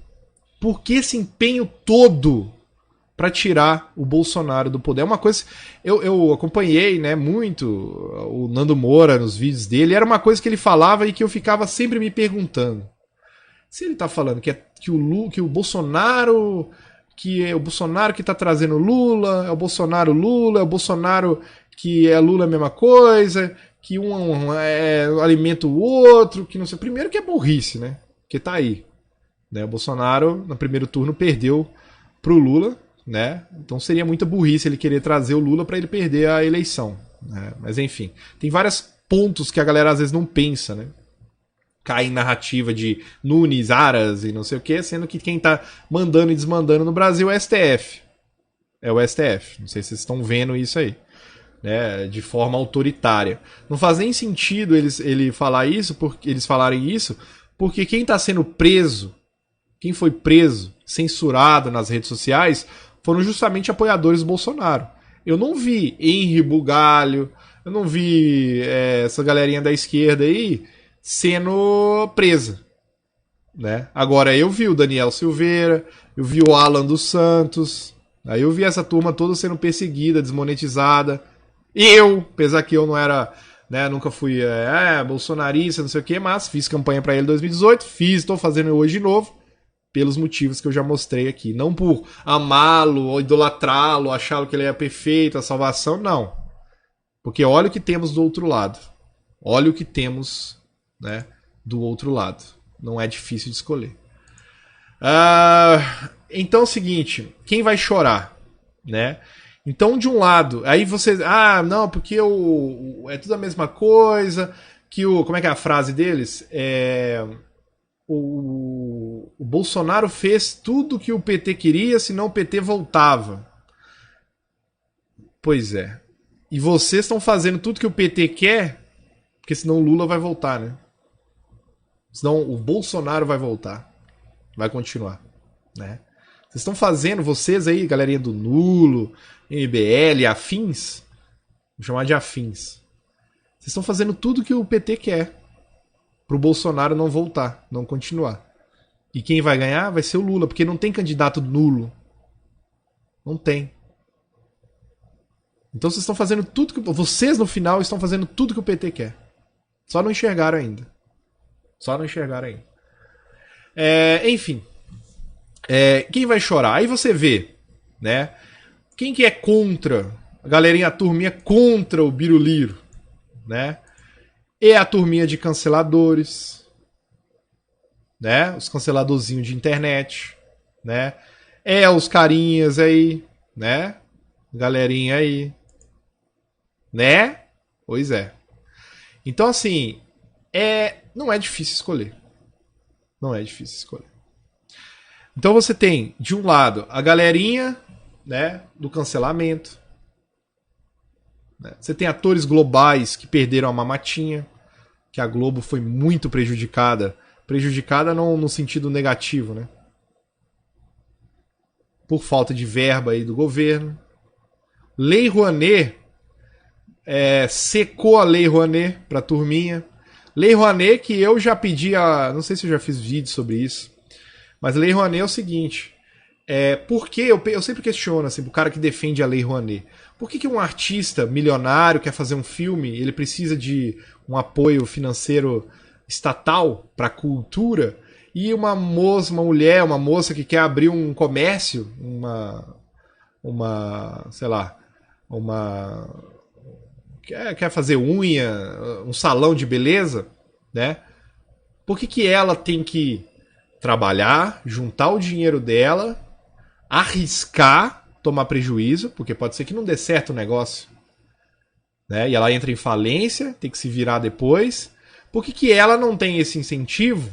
por que esse empenho todo para tirar o Bolsonaro do poder? É uma coisa... Eu acompanhei, né, muito o Nando Moura nos vídeos dele, era uma coisa que ele falava e que eu ficava sempre me perguntando. Se ele tá falando que o Bolsonaro... que é o Bolsonaro que tá trazendo Lula, é o Bolsonaro Lula, é o Bolsonaro que é Lula a mesma coisa, que alimenta o outro, que não sei... Primeiro que é burrice, né? Porque tá aí. Né? O Bolsonaro, no primeiro turno, perdeu pro Lula, né? Então seria muita burrice ele querer trazer o Lula para ele perder a eleição. Né? Mas enfim, tem vários pontos que a galera às vezes não pensa, né? Cai em narrativa de Nunes, Aras e não sei o que, sendo que quem tá mandando e desmandando no Brasil é o STF. É o STF. Não sei se vocês estão vendo isso aí. Né? De forma autoritária. Não faz nem sentido eles falarem isso, porque quem tá sendo preso, quem foi preso, censurado nas redes sociais, foram justamente apoiadores do Bolsonaro. Eu não vi Henri Bugalho, eu não vi essa galerinha da esquerda aí sendo presa. Né? Agora eu vi o Daniel Silveira, eu vi o Alan dos Santos, aí eu vi essa turma toda sendo perseguida, desmonetizada. Apesar que eu não era, né, nunca fui bolsonarista, não sei o que, mas fiz campanha para ele em 2018, estou fazendo hoje de novo, pelos motivos que eu já mostrei aqui. Não por amá-lo, ou idolatrá-lo, achá-lo que ele é perfeito, a salvação, não. Porque olha o que temos do outro lado. Olha o que temos, né, do outro lado. Não é difícil de escolher. Então é o seguinte, quem vai chorar? Né? Então, de um lado, aí você... Ah, não, porque é tudo a mesma coisa, que como é que é a frase deles? O Bolsonaro fez tudo que o PT queria, senão o PT voltava. Pois é. E vocês estão fazendo tudo que o PT quer, porque senão o Lula vai voltar, né? Senão o Bolsonaro vai voltar. Vai continuar, né? Vocês estão fazendo, vocês aí, galerinha do Nulo, MBL, afins, vou chamar de afins. Vocês estão fazendo tudo que o PT quer pro Bolsonaro não voltar, não continuar. E quem vai ganhar vai ser o Lula, porque não tem candidato nulo. Não tem. Então vocês estão fazendo tudo que... Vocês, no final, estão fazendo tudo que o PT quer. Só não enxergaram ainda. Enfim. Quem vai chorar? Aí você vê, né? Quem que é contra? A galerinha, a turminha contra o Biruliro, né? E a turminha de canceladores, né? Os canceladorzinhos de internet, né? Os carinhas aí, né? Galerinha aí, né? Pois é. Então, assim, não é difícil escolher. Não é difícil escolher. Então você tem, de um lado, a galerinha, né, do cancelamento. Né? Você tem atores globais que perderam a mamatinha, que a Globo foi muito prejudicada. Prejudicada no sentido negativo, né? Por falta de verba aí do governo. Lei Rouanet, secou a Lei Rouanet pra turminha. Lei Rouanet que eu já pedi não sei se eu já fiz vídeo sobre isso, mas Lei Rouanet é o seguinte, por que, eu sempre questiono assim, o cara que defende a Lei Rouanet, por que um artista milionário quer fazer um filme, ele precisa de um apoio financeiro estatal pra cultura, e uma moça que quer abrir um comércio, quer fazer unha, um salão de beleza, né? Por que ela tem que trabalhar, juntar o dinheiro dela, arriscar, tomar prejuízo, porque pode ser que não dê certo o negócio, né? E ela entra em falência, tem que se virar depois. Por que ela não tem esse incentivo,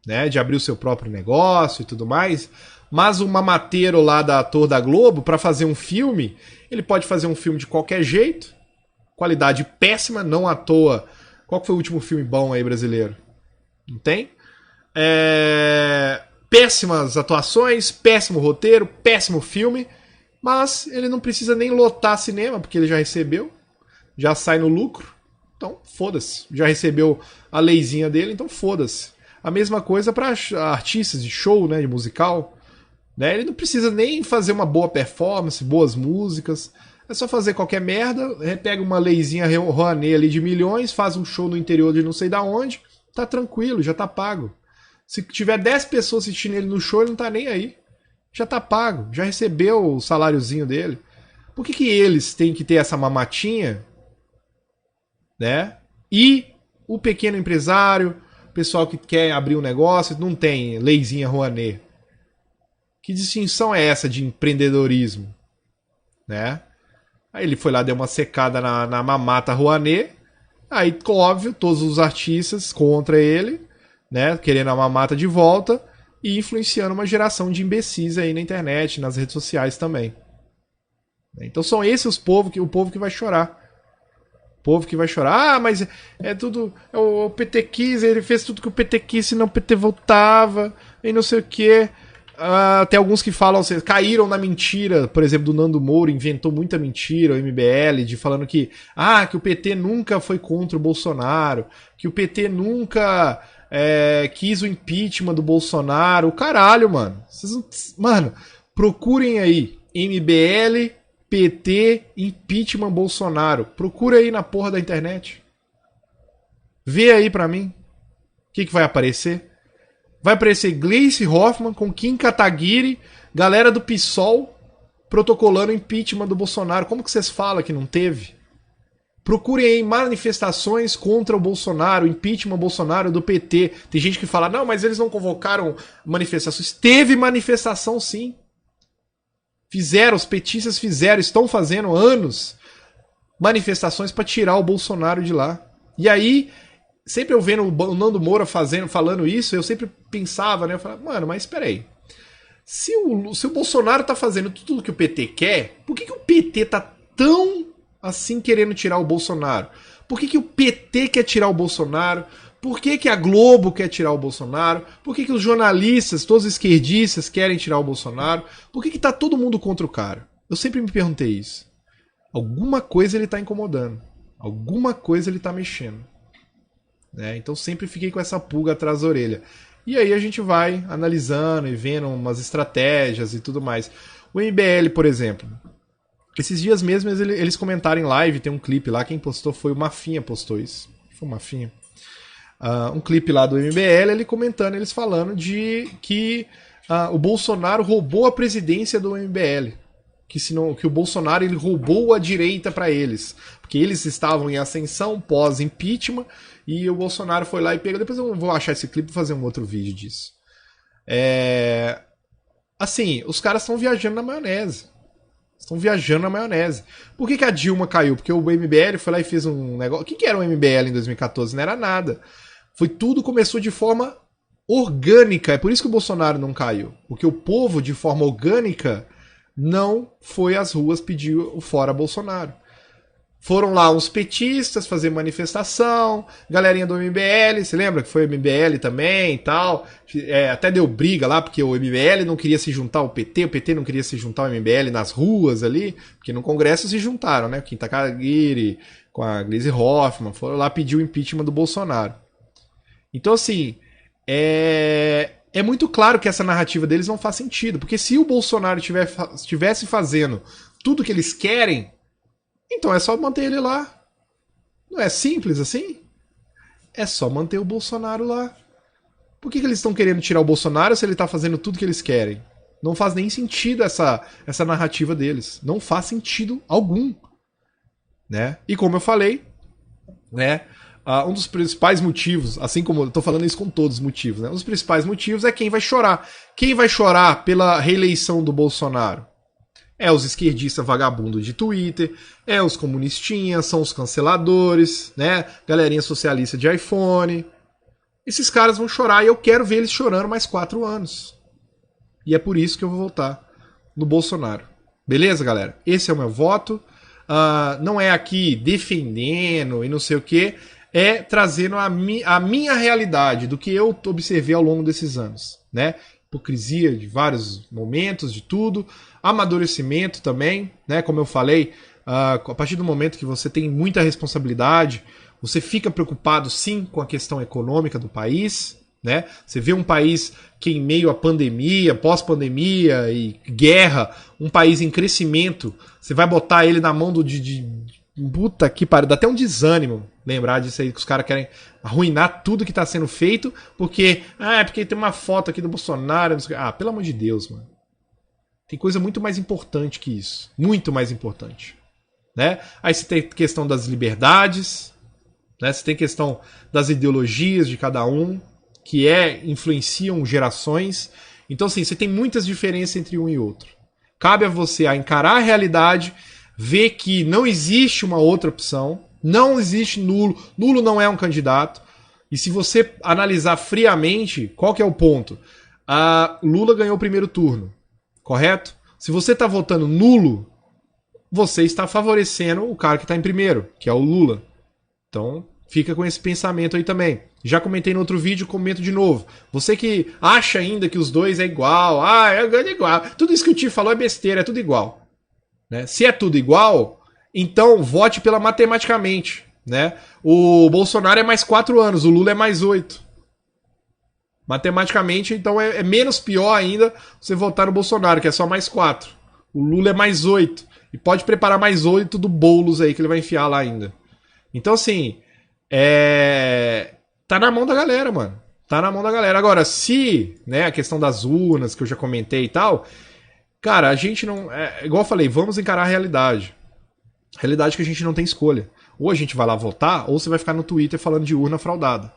né, de abrir o seu próprio negócio e tudo mais? Mas o mamateiro lá da ator da Globo, para fazer um filme, ele pode fazer um filme de qualquer jeito, qualidade péssima, não à toa. Qual foi o último filme bom aí brasileiro? Não tem? Péssimas atuações, péssimo roteiro, péssimo filme, mas ele não precisa nem lotar cinema, porque ele já recebeu, já sai no lucro, então foda-se. Já recebeu a leizinha dele, então foda-se. A mesma coisa para artistas de show, né, de musical, né? Ele não precisa nem fazer uma boa performance, boas músicas. É só fazer qualquer merda, pega uma leizinha Rouanet ali de milhões, faz um show no interior de não sei da onde, tá tranquilo, já tá pago. Se tiver 10 pessoas assistindo ele no show, ele não tá nem aí. Já tá pago, já recebeu o saláriozinho dele. Por que eles têm que ter essa mamatinha, né? E o pequeno empresário, o pessoal que quer abrir um negócio, não tem leizinha Rouanet. Que distinção é essa de empreendedorismo, né? Aí ele foi lá, deu uma secada na mamata Rouanet. Aí, óbvio, todos os artistas contra ele, né? Querendo a mamata de volta e influenciando uma geração de imbecis aí na internet, nas redes sociais também. Então são esses o povo que vai chorar. O povo que vai chorar, mas é tudo... O PT quis, ele fez tudo que o PT quis, senão o PT voltava, e não sei o quê. Tem alguns que falam, caíram na mentira, por exemplo, do Nando Moura, inventou muita mentira, o MBL, de falando que o PT nunca foi contra o Bolsonaro, que o PT nunca quis o impeachment do Bolsonaro. Caralho, mano. Mano, procurem aí, MBL, PT, impeachment Bolsonaro. Procura aí na porra da internet. Vê aí pra mim. O que vai aparecer? Vai aparecer Gleice Hoffmann com Kim Kataguiri, galera do PSOL, protocolando o impeachment do Bolsonaro. Como que vocês falam que não teve? Procurem aí manifestações contra o Bolsonaro, impeachment Bolsonaro do PT. Tem gente que fala, não, mas eles não convocaram manifestações. Teve manifestação sim. Os petistas estão fazendo há anos manifestações para tirar o Bolsonaro de lá. E aí, sempre eu vendo o Nando Moura falando isso, eu sempre pensava, né? Eu falava, mano, mas espera aí. Se o Bolsonaro tá fazendo tudo que o PT quer, por que o PT tá tão assim querendo tirar o Bolsonaro? Por que o PT quer tirar o Bolsonaro? Por que a Globo quer tirar o Bolsonaro? Por que os jornalistas, todos os esquerdistas querem tirar o Bolsonaro? Por que tá todo mundo contra o cara? Eu sempre me perguntei isso. Alguma coisa ele tá incomodando. Alguma coisa ele tá mexendo. Né? Então sempre fiquei com essa pulga atrás da orelha. E aí a gente vai analisando e vendo umas estratégias e tudo mais. O MBL, por exemplo. Esses dias mesmo eles comentaram em live, tem um clipe lá, quem postou foi o Mafinha, postou isso. Foi o Mafinha. Um clipe lá do MBL, ele comentando, eles falando de que o Bolsonaro roubou a presidência do MBL. Que o Bolsonaro ele roubou a direita para eles. Porque eles estavam em ascensão pós-impeachment e o Bolsonaro foi lá e pegou. Depois eu vou achar esse clipe e fazer um outro vídeo disso. Assim, os caras estão viajando na maionese. Estão viajando na maionese. Por que a Dilma caiu? Porque o MBL foi lá e fez um negócio. O que era o MBL em 2014? Não era nada. Tudo começou de forma orgânica. É por isso que o Bolsonaro não caiu. Porque o povo, de forma orgânica, não foi às ruas pedir o fora Bolsonaro. Foram lá uns petistas fazer manifestação, galerinha do MBL, você lembra que foi o MBL também e tal? Até deu briga lá, porque o MBL não queria se juntar ao PT, o PT não queria se juntar ao MBL nas ruas ali, porque no Congresso se juntaram, né? Kim Kataguiri, com a Gleisi Hoffmann, foram lá pedir o impeachment do Bolsonaro. Então, assim, é muito claro que essa narrativa deles não faz sentido, porque se o Bolsonaro estivesse fazendo tudo que eles querem, então é só manter ele lá. Não é simples assim? É só manter o Bolsonaro lá. Por que eles estão querendo tirar o Bolsonaro se ele está fazendo tudo que eles querem? Não faz nem sentido essa narrativa deles. Não faz sentido algum. Né? E como eu falei, né, um dos principais motivos, assim como eu estou falando isso com todos os motivos, né, um dos principais motivos é quem vai chorar. Quem vai chorar pela reeleição do Bolsonaro? É os esquerdistas vagabundos de Twitter, é os comunistinhas, são os canceladores, né? Galerinha socialista de iPhone. Esses caras vão chorar e eu quero ver eles chorando mais 4 anos. E é por isso que eu vou votar no Bolsonaro. Beleza, galera? Esse é o meu voto. Não é aqui defendendo e não sei o que, é trazendo a minha realidade do que eu observei ao longo desses anos, né? Hipocrisia de vários momentos, de tudo, amadurecimento também, né? Como eu falei, a partir do momento que você tem muita responsabilidade, você fica preocupado sim com a questão econômica do país, né? Você vê um país que em meio à pandemia, pós-pandemia e guerra, um país em crescimento, você vai botar ele na mão puta que pariu, dá até um desânimo lembrar disso aí, que os caras querem arruinar tudo que tá sendo feito, porque tem uma foto aqui do Bolsonaro, pelo amor de Deus, mano. Tem coisa muito mais importante que isso, muito mais importante, né? Aí você tem questão das liberdades, né? Você tem questão das ideologias de cada um, que influenciam gerações. Então, assim, você tem muitas diferenças entre um e outro. Cabe a você encarar a realidade, ver que não existe uma outra opção, não existe nulo, nulo não é um candidato, e se você analisar friamente, qual que é o ponto? Lula ganhou o primeiro turno, correto? Se você está votando nulo, você está favorecendo o cara que está em primeiro, que é o Lula. Então, fica com esse pensamento aí também. Já comentei no outro vídeo, comento de novo. Você que acha ainda que os dois é igual, eu ganho igual, tudo isso que o Tio falou é besteira, é tudo igual. Né? Se é tudo igual, então vote pela matematicamente. Né? O Bolsonaro é mais 4 anos, o Lula é mais 8. Matematicamente, então é menos pior ainda você votar no Bolsonaro, que é só mais 4. O Lula é mais 8. E pode preparar mais 8 do Boulos aí, que ele vai enfiar lá ainda. Então, assim, tá na mão da galera, mano. Tá na mão da galera. Agora, se, né, a questão das urnas, que eu já comentei e tal, cara, a gente não... igual eu falei, vamos encarar a realidade. A realidade é que a gente não tem escolha. Ou a gente vai lá votar, ou você vai ficar no Twitter falando de urna fraudada.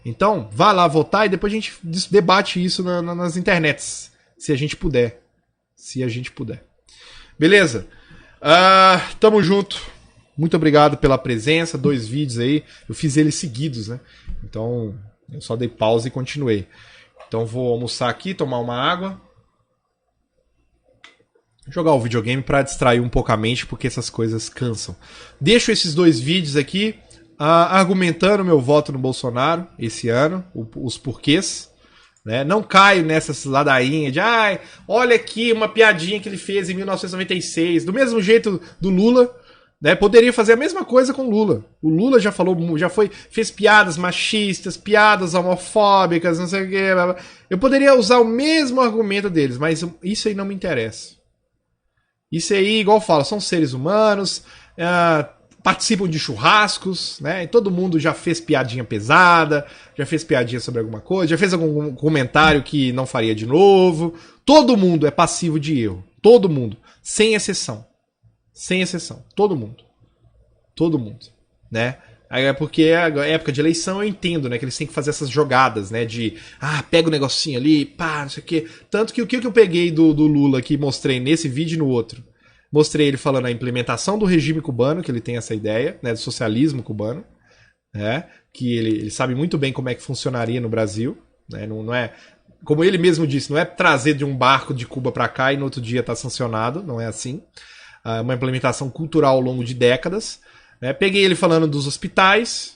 Então, vá lá votar e depois a gente debate isso nas internets. Se a gente puder. Se a gente puder. Beleza? Tamo junto. Muito obrigado pela presença. 2 vídeos aí. Eu fiz eles seguidos, né? Então, eu só dei pausa e continuei. Então, vou almoçar aqui, tomar uma água. Jogar o videogame pra distrair um pouco a mente, porque essas coisas cansam. Deixo esses 2 vídeos aqui, argumentando meu voto no Bolsonaro esse ano, os porquês. Né? Não caio nessas ladainhas de olha aqui uma piadinha que ele fez em 1996, do mesmo jeito do Lula, né? Poderia fazer a mesma coisa com o Lula. O Lula já falou, fez piadas machistas, piadas homofóbicas, não sei o quê. Blá blá. Eu poderia usar o mesmo argumento deles, mas isso aí não me interessa. Isso aí, igual eu falo, são seres humanos, participam de churrascos, né? E todo mundo já fez piadinha pesada, já fez piadinha sobre alguma coisa, já fez algum comentário que não faria de novo. Todo mundo é passivo de erro. Todo mundo. Sem exceção. Sem exceção. Todo mundo. Todo mundo. Né? É porque é época de eleição, eu entendo, né? Que eles têm que fazer essas jogadas, né? De, pega o negocinho ali, pá, não sei o quê. Tanto que o que eu peguei do Lula que mostrei nesse vídeo e no outro, mostrei ele falando a implementação do regime cubano, que ele tem essa ideia, né, do socialismo cubano, né, que ele sabe muito bem como é que funcionaria no Brasil. Né, não é, como ele mesmo disse, não é trazer de um barco de Cuba para cá e no outro dia tá sancionado, não é assim. É uma implementação cultural ao longo de décadas. Né, peguei ele falando dos hospitais,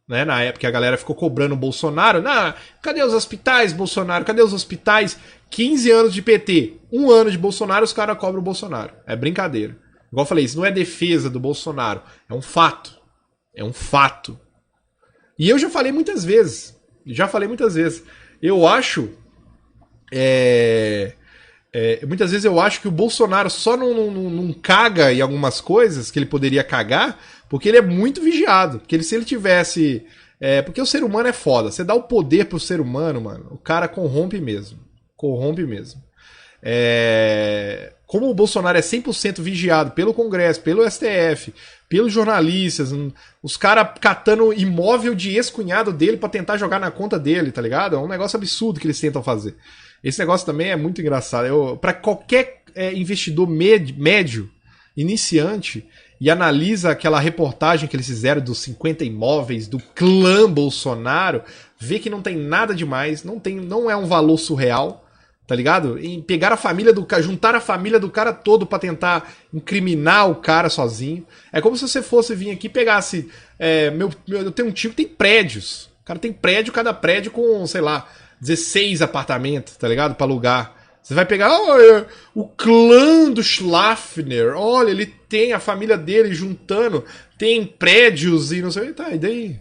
né, na época a galera ficou cobrando o Bolsonaro. Cadê os hospitais, Bolsonaro? Cadê os hospitais? 15 anos de PT, 1 ano de Bolsonaro, os caras cobram o Bolsonaro. É brincadeira. Igual eu falei, isso não é defesa do Bolsonaro. É um fato. É um fato. E eu já falei muitas vezes. Eu acho... muitas vezes eu acho que o Bolsonaro só não caga em algumas coisas que ele poderia cagar, porque ele é muito vigiado. Porque se ele tivesse... porque o ser humano é foda. Você dá o poder pro ser humano, mano, o cara corrompe mesmo. Corrompe mesmo. Como o Bolsonaro é 100% vigiado pelo Congresso, pelo STF, pelos jornalistas, os caras catando imóvel de ex-cunhado dele pra tentar jogar na conta dele, tá ligado? É um negócio absurdo que eles tentam fazer. Esse negócio também é muito engraçado. Pra qualquer investidor médio, iniciante, e analisa aquela reportagem que eles fizeram dos 50 imóveis do clã Bolsonaro, vê que não tem nada demais, não é um valor surreal, tá ligado? Em pegar a família do cara, juntar a família do cara todo pra tentar incriminar o cara sozinho. É como se você fosse vir aqui e pegasse... eu tenho um tio que tem prédios. O cara tem prédio, cada prédio com, sei lá, 16 apartamentos, tá ligado? Pra alugar. Você vai pegar o clã do Schlafner. Olha, ele tem a família dele juntando, tem prédios e não sei... Tá, e daí?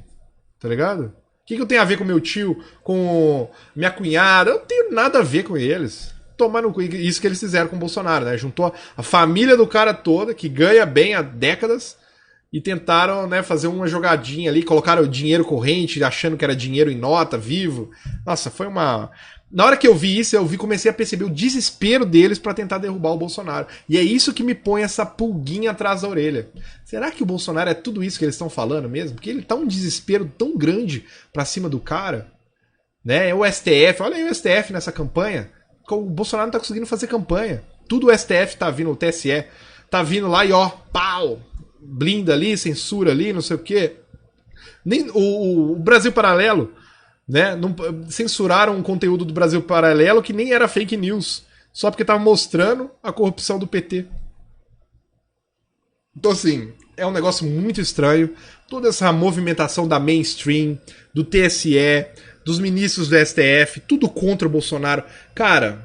Tá ligado? O que eu tenho a ver com meu tio, com minha cunhada? Eu não tenho nada a ver com eles. Tomando isso que eles fizeram com o Bolsonaro, né? Juntou a família do cara toda, que ganha bem há décadas, e tentaram, né, fazer uma jogadinha ali, colocaram dinheiro corrente, achando que era dinheiro em nota, vivo. Nossa, foi uma... Na hora que eu vi isso, comecei a perceber o desespero deles pra tentar derrubar o Bolsonaro. E é isso que me põe essa pulguinha atrás da orelha. Será que o Bolsonaro é tudo isso que eles estão falando mesmo? Porque ele tá um desespero tão grande pra cima do cara. Né? O STF, olha aí o STF nessa campanha. O Bolsonaro não tá conseguindo fazer campanha. Tudo o STF tá vindo, o TSE tá vindo lá e pau! Blinda ali, censura ali, não sei o quê. Nem, o Brasil Paralelo... Né? Não, censuraram um conteúdo do Brasil Paralelo que nem era fake news, só porque estava mostrando a corrupção do PT. Então assim, é um negócio muito estranho. Toda essa movimentação da mainstream, do TSE, dos ministros do STF, tudo contra o Bolsonaro. Cara,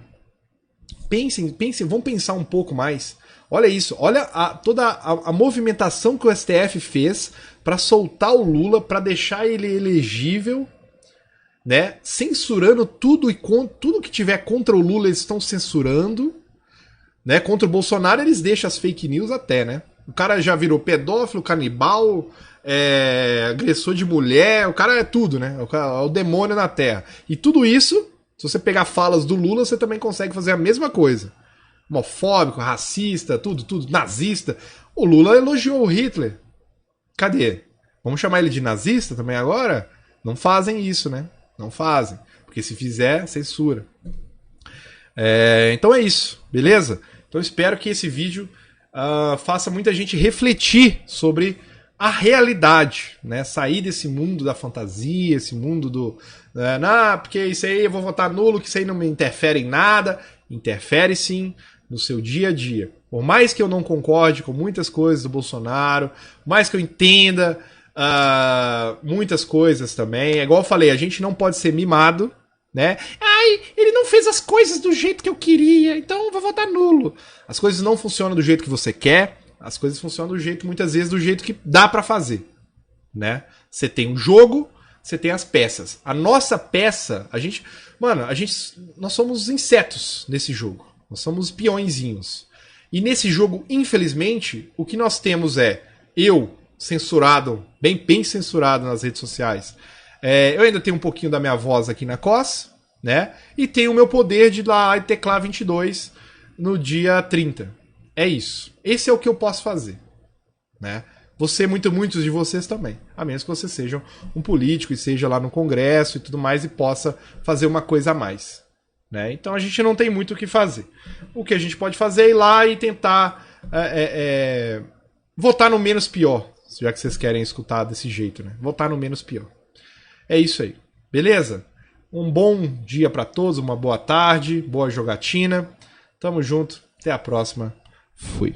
pensem, vamos pensar um pouco mais. Olha isso, olha toda a movimentação que o STF fez para soltar o Lula, para deixar ele elegível, né? Censurando tudo e tudo que tiver contra o Lula eles estão censurando, né? Contra o Bolsonaro eles deixam as fake news até, né? O cara já virou pedófilo, canibal, agressor de mulher, o cara é tudo, né? É o demônio na terra. E tudo isso, se você pegar falas do Lula, você também consegue fazer a mesma coisa. Homofóbico, racista, tudo, nazista. O Lula elogiou o Hitler. Cadê? Vamos chamar ele de nazista também agora? Não fazem isso, né? Não fazem. Porque se fizer, censura. Então é isso, beleza? Então eu espero que esse vídeo faça muita gente refletir sobre a realidade, né? Sair desse mundo da fantasia, esse mundo do... porque isso aí eu vou votar nulo, que isso aí não me interfere em nada. Interfere sim no seu dia a dia. Por mais que eu não concorde com muitas coisas do Bolsonaro, por mais que eu entenda muitas coisas também, é igual eu falei, a gente não pode ser mimado, né? Ai, ele não fez as coisas do jeito que eu queria, então eu vou votar nulo. As coisas não funcionam do jeito que você quer, as coisas funcionam do jeito, muitas vezes, do jeito que dá pra fazer, né? Você tem um jogo, você tem as peças. A nossa peça, nós somos insetos nesse jogo. Nós somos peõezinhos. E nesse jogo, infelizmente, o que nós temos é eu censurado, bem censurado nas redes sociais. Eu ainda tenho um pouquinho da minha voz aqui na COS, né? E tenho o meu poder de ir lá e teclar 22 no dia 30. É isso. Esse é o que eu posso fazer, né? Muitos de vocês também. A menos que você seja um político e seja lá no Congresso e tudo mais e possa fazer uma coisa a mais, né? Então a gente não tem muito o que fazer. O que a gente pode fazer é ir lá e tentar votar no menos pior, já que vocês querem escutar desse jeito, né? Votar no menos pior. É isso aí. Beleza? Um bom dia pra todos, uma boa tarde, boa jogatina. Tamo junto. Até a próxima. Fui.